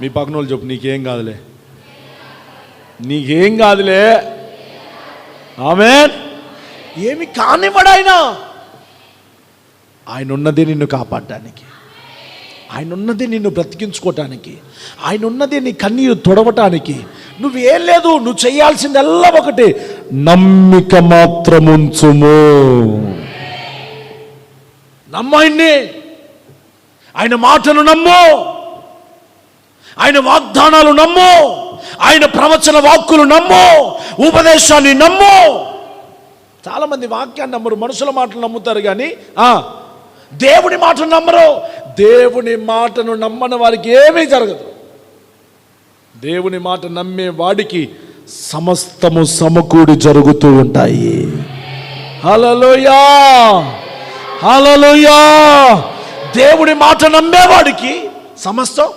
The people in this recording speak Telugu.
మీ పక్కన వాళ్ళు చెప్పు, నీకేం కాదులే, నీకేం కాదులే. ఆమేన్. ఏమి కానివ్వడు ఆయన ఉన్నది నిన్ను కాపాడడానికి, ఆయన ఉన్నది నిన్ను బ్రతికించుకోవటానికి, ఆయన ఉన్నది నీ కన్నీరు తొడవటానికి. నువ్వేం లేదు, నువ్వు చేయాల్సిందల్లా ఒకటి, నమ్మిక మాత్రం ఉంచుము. నమ్మాయన్ని, ఆయన మాటను నమ్ము, ఆయన వాగ్దానాలు నమ్ము, ఆయన ప్రవచన వాక్కులు నమ్ము, ఉపదేశాన్ని నమ్ము. చాలా మంది వాక్యాన్ని నమ్మరు, మనుషుల మాటలు నమ్ముతారు కానీ దేవుని మాటను నమ్మరు. దేవుని మాటను నమ్మని వారికి ఏమీ జరగదు. దేవుని మాట నమ్మే వాడికి సమస్తము సమకూడి జరుగుతూ ఉంటాయి. హల్లెలూయా, హల్లెలూయా. దేవుని మాట నమ్మేవాడికి సమస్తం